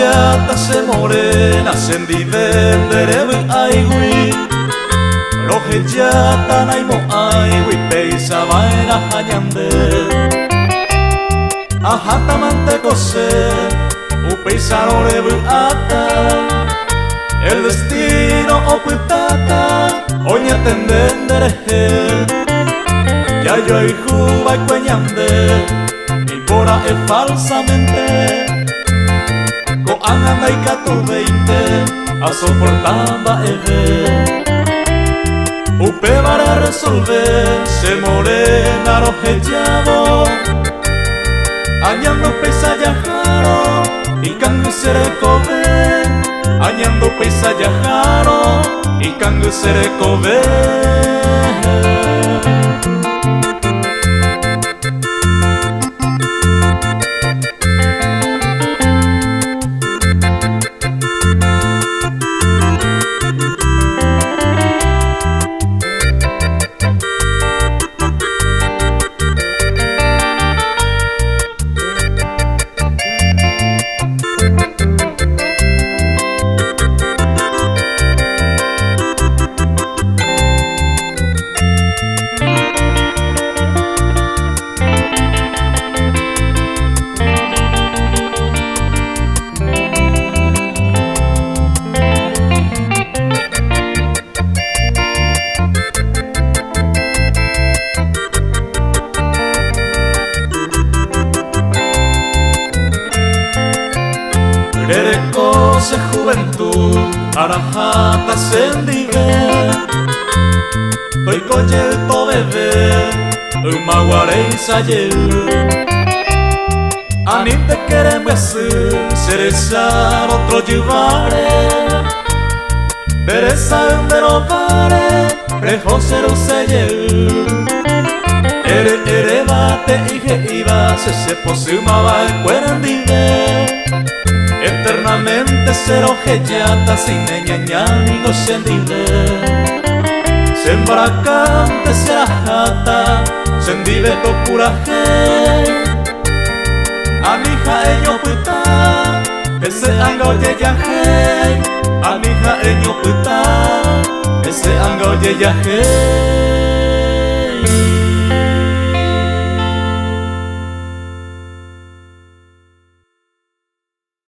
Rohejata se morena sendivendere aigui Rohejata naimo aigui peisa vaina hanyande Ahata manteko se upeisa norebu ata El destino oputata oña tendendere Ya yo y juba y cueñande Impora e falsamente Ko anganda y cato 20 A soportamba eve Upe para resolver Se morena Rohejado Añando peisa yajaro Y cangu sere kobe Añando peisa yajaro Y cangu sere kobe Erecose juventud, arajata sendive Toy coyel to bebé, umaguarei sayel Anite queremos seresa otro llevare Pereza un derovare, prejo ser un seyel Ere bate ige iba, se posumaba en cuerendive Eternamente ser Rohejata sin ñañanigo sendive Sembracante será jata sendive to puraje Anija eño puta ese ango yeyaje Anija eño puta ese ango yeyaje